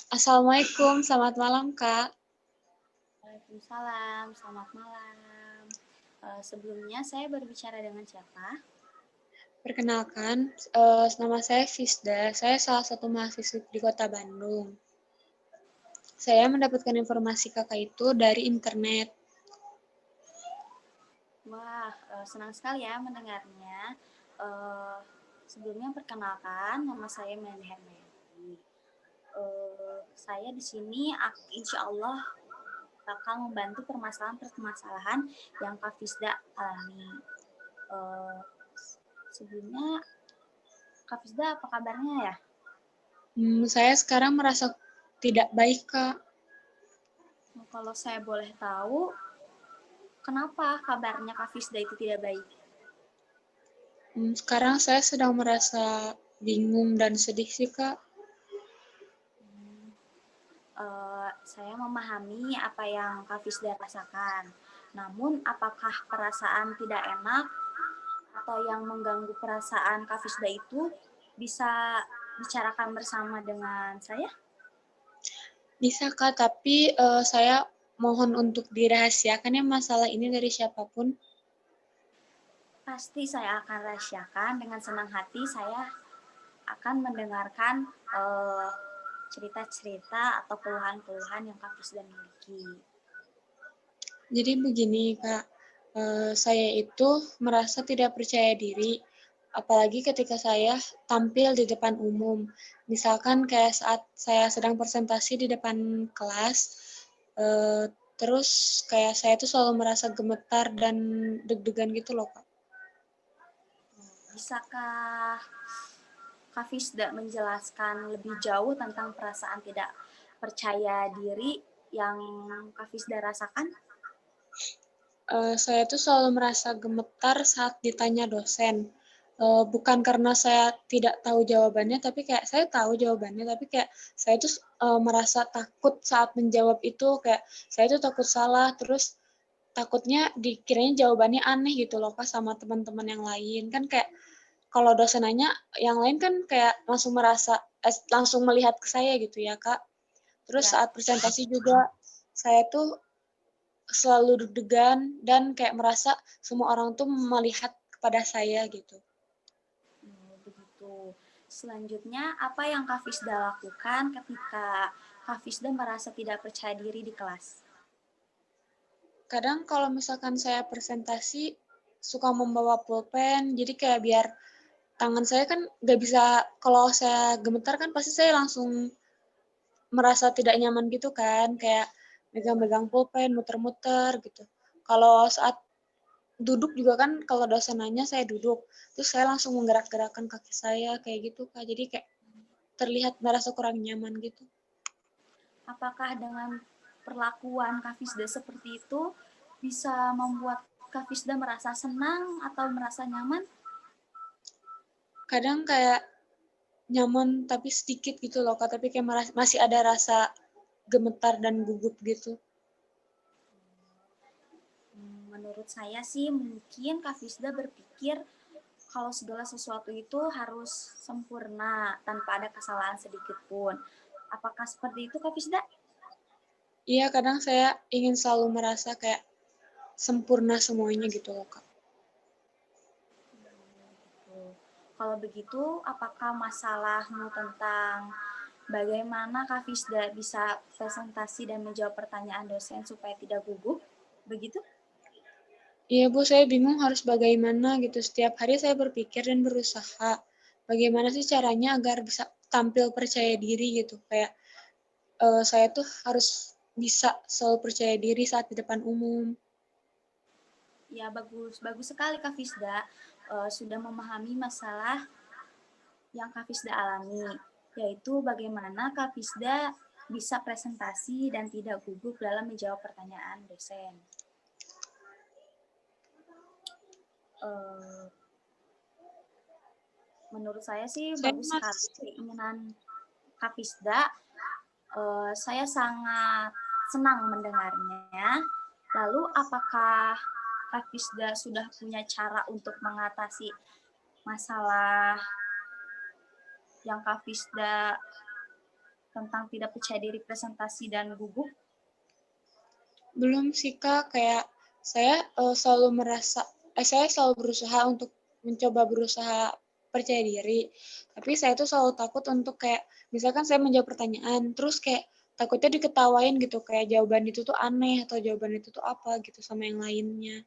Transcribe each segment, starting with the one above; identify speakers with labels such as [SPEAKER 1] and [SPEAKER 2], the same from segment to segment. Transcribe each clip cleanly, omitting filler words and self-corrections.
[SPEAKER 1] Assalamualaikum, selamat malam Kak.
[SPEAKER 2] Waalaikumsalam, selamat malam. Sebelumnya saya berbicara dengan siapa?
[SPEAKER 1] Perkenalkan, nama saya Fisda. Saya salah satu mahasiswa di Kota Bandung. Saya mendapatkan informasi Kakak itu dari internet.
[SPEAKER 2] Wah, senang sekali ya mendengarnya. Eh, Sebelumnya perkenalkan, nama saya Melly Hermeti. Saya di sini insya Allah bakal membantu permasalahan-permasalahan yang Kak Fisda alami. Eh, Sebelumnya, Kak Fisda apa kabarnya ya?
[SPEAKER 1] Saya sekarang merasa tidak baik Kak.
[SPEAKER 2] Kalau saya boleh tahu, kenapa kabarnya Kak Fisda itu tidak baik?
[SPEAKER 1] Sekarang saya sedang merasa bingung dan sedih sih Kak.
[SPEAKER 2] Saya memahami apa yang Kak Fisda rasakan. Namun, apakah perasaan tidak enak atau yang mengganggu perasaan Kak Fisda itu bisa bicarakan bersama dengan saya?
[SPEAKER 1] Bisa Kak, tapi saya mohon untuk dirahasiakan ya masalah ini dari siapapun.
[SPEAKER 2] Pasti saya akan rahasiakan. Dengan senang hati saya akan mendengarkan cerita-cerita atau keluhan-keluhan yang Kak Fisda miliki.
[SPEAKER 1] Jadi begini Kak, saya itu merasa tidak percaya diri, apalagi ketika saya tampil di depan umum. Misalkan kayak saat saya sedang presentasi di depan kelas, eh, terus kayak saya tuh selalu merasa gemetar dan deg-degan gitu loh Kak.
[SPEAKER 2] Bisakah Kak Fisda menjelaskan lebih jauh tentang perasaan tidak percaya diri yang Kak Fisda rasakan?
[SPEAKER 1] Saya tuh selalu merasa gemetar saat ditanya dosen. Bukan karena saya tidak tahu jawabannya, tapi kayak saya tahu jawabannya, tapi kayak saya tuh merasa takut saat menjawab itu, kayak saya tuh takut salah, terus takutnya dikiranya jawabannya aneh gitu loh Kak sama teman-teman yang lain. Kan kayak kalau dosen nanya, yang lain kan kayak langsung melihat ke saya gitu ya Kak. Terus
[SPEAKER 2] Ya,
[SPEAKER 1] saat presentasi juga saya tuh selalu deg-degan dan kayak merasa semua orang tuh melihat kepada saya gitu.
[SPEAKER 2] begitu. Selanjutnya, apa yang Kak Fisda lakukan ketika Kak Fisda merasa tidak percaya diri di kelas?
[SPEAKER 1] Kadang kalau misalkan saya presentasi suka membawa pulpen, jadi kayak biar tangan saya kan nggak bisa, kalau saya gemetar kan pasti saya langsung merasa tidak nyaman gitu kan, kayak megang-megang pulpen, muter-muter gitu. Kalau saat duduk juga kan kalau dosen nanya saya duduk, terus saya langsung menggerak-gerakkan kaki saya kayak gitu Kak. Jadi kayak terlihat merasa kurang nyaman gitu.
[SPEAKER 2] Apakah dengan perlakuan Kak Fisda seperti itu bisa membuat Kak Fisda merasa senang atau merasa nyaman?
[SPEAKER 1] Kadang kayak nyaman tapi sedikit gitu loh Kak, tapi kayak masih ada rasa gemetar dan gugup gitu.
[SPEAKER 2] Menurut saya sih mungkin Kak Fisda berpikir kalau segala sesuatu itu harus sempurna tanpa ada kesalahan sedikit pun. Apakah seperti itu Kak Fisda?
[SPEAKER 1] Iya, kadang saya ingin selalu merasa kayak sempurna semuanya gitu loh Kak.
[SPEAKER 2] Kalau begitu, apakah masalahmu tentang bagaimana Kak Fisda bisa presentasi dan menjawab pertanyaan dosen supaya tidak gugup? Begitu?
[SPEAKER 1] Iya Bu, saya bingung harus bagaimana gitu. Setiap hari saya berpikir dan berusaha. Bagaimana sih caranya agar bisa tampil percaya diri gitu. Kayak saya tuh harus bisa selalu percaya diri saat di depan umum.
[SPEAKER 2] Ya, bagus. Bagus sekali Kak Fisda sudah memahami masalah yang Kak Fisda alami, yaitu bagaimana Kak Fisda bisa presentasi dan tidak gugup dalam menjawab pertanyaan dosen. Eh, Menurut saya sih
[SPEAKER 1] Saya
[SPEAKER 2] bagus sekali
[SPEAKER 1] mas,
[SPEAKER 2] keinginan Kak Fisda. Saya sangat senang mendengarnya. Lalu apakah Kak Fisda sudah punya cara untuk mengatasi masalah yang Kak Fisda tentang tidak percaya diri presentasi dan gugup?
[SPEAKER 1] Belum sih Kak, kayak saya saya selalu berusaha untuk mencoba berusaha percaya diri. Tapi saya tuh selalu takut untuk kayak misalkan saya menjawab pertanyaan, terus kayak takutnya diketawain gitu, kayak jawaban itu tuh aneh atau jawaban itu tuh apa gitu sama yang lainnya.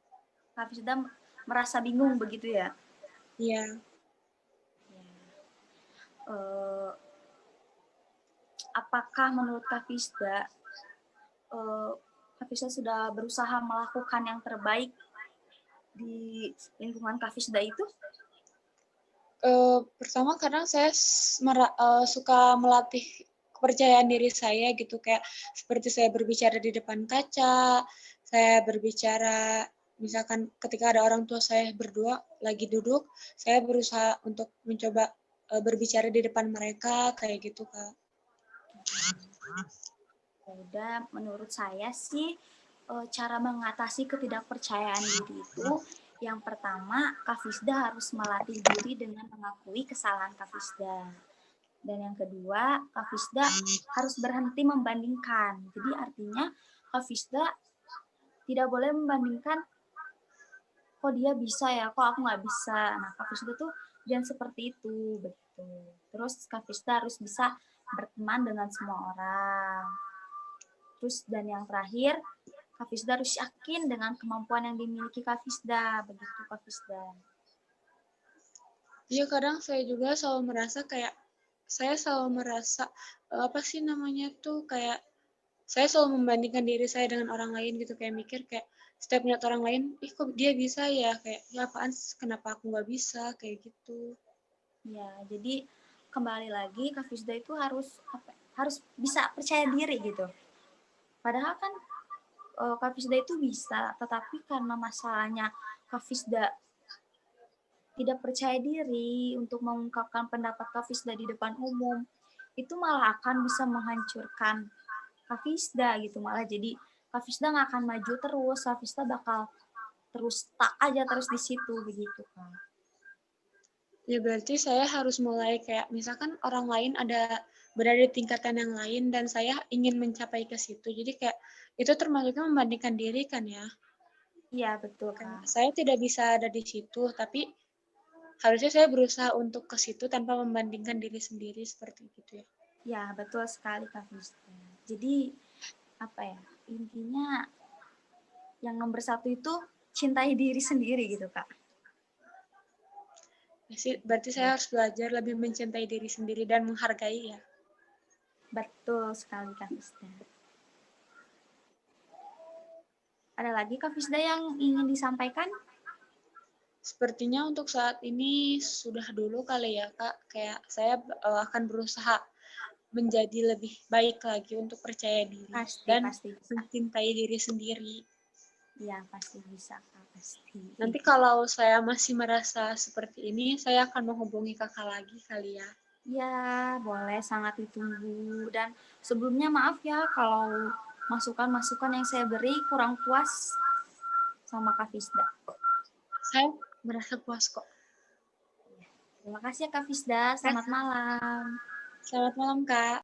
[SPEAKER 2] Kak Fisda merasa bingung begitu ya?
[SPEAKER 1] Iya.
[SPEAKER 2] Eh, apakah menurut Kak Fisda, Kak Fisda sudah berusaha melakukan yang terbaik di lingkungan Kak Fisda itu?
[SPEAKER 1] Pertama kadang saya suka melatih kepercayaan diri saya gitu, kayak seperti saya berbicara di depan kaca, saya berbicara misalkan ketika ada orang tua saya berdua lagi duduk, saya berusaha untuk mencoba, berbicara di depan mereka, kayak gitu, Kak.
[SPEAKER 2] Udah, menurut saya sih cara mengatasi ketidakpercayaan diri itu yang pertama, Kak Fisda harus melatih diri dengan mengakui kesalahan Kak Fisda. Dan yang kedua, Kak Fisda harus berhenti membandingkan. Jadi artinya Kak Fisda tidak boleh membandingkan, kok dia bisa ya, kok aku nggak bisa. Nah, Kak Fisda tuh jangan seperti itu, begitu. Terus Kak Fisda harus bisa berteman dengan semua orang. Terus dan yang terakhir, Kak Fisda harus yakin dengan kemampuan yang dimiliki Kak Fisda, begitu Kak Fisda.
[SPEAKER 1] Iya, kadang saya juga selalu merasa, apa sih namanya tuh, kayak saya selalu membandingkan diri saya dengan orang lain gitu, kayak mikir kayak setiap melihat orang lain, ih kok dia bisa ya, kayak ya apaan kenapa aku nggak bisa, kayak gitu.
[SPEAKER 2] Ya, jadi kembali lagi Kak Fisda itu harus bisa percaya diri gitu. Padahal kan Kak Fisda itu bisa, tetapi karena masalahnya Kak Fisda tidak percaya diri untuk mengungkapkan pendapat Kak Fisda di depan umum, itu malah akan bisa menghancurkan Kak Fisda gitu. Malah jadi Kak Fisda nggak akan maju terus, Kak Fisda bakal terus tak aja terus di situ begitu kan.
[SPEAKER 1] Ya berarti saya harus mulai kayak misalkan orang lain berada di tingkatan yang lain dan saya ingin mencapai ke situ. Jadi kayak itu termasuknya membandingkan diri kan ya.
[SPEAKER 2] Iya betul
[SPEAKER 1] Kayak
[SPEAKER 2] Kak.
[SPEAKER 1] saya tidak bisa ada di situ, tapi harusnya saya berusaha untuk ke situ tanpa membandingkan diri sendiri seperti itu ya.
[SPEAKER 2] Ya betul sekali Kak Fisda. Jadi apa ya, intinya yang nomor satu itu cintai diri sendiri gitu Kak.
[SPEAKER 1] Berarti saya harus belajar lebih mencintai diri sendiri dan menghargai ya.
[SPEAKER 2] Betul sekali Kak Fisda. Ada lagi Kak Fisda yang ingin disampaikan?
[SPEAKER 1] Sepertinya untuk saat ini sudah dulu kali ya Kak. Kayak saya akan berusaha menjadi lebih baik lagi untuk percaya diri
[SPEAKER 2] Pasti,
[SPEAKER 1] dan
[SPEAKER 2] pasti bisa.
[SPEAKER 1] mencintai diri sendiri.
[SPEAKER 2] Iya, pasti bisa Kak, pasti.
[SPEAKER 1] Nanti kalau saya masih merasa seperti ini, saya akan menghubungi Kakak lagi kali ya.
[SPEAKER 2] Ya, boleh, sangat ditunggu. Dan sebelumnya maaf ya kalau masukan-masukan yang saya beri kurang puas sama Kak Fisda.
[SPEAKER 1] Saya merasa puas kok.
[SPEAKER 2] Terima kasih ya Kak Fisda, selamat malam.
[SPEAKER 1] Selamat malam Kak.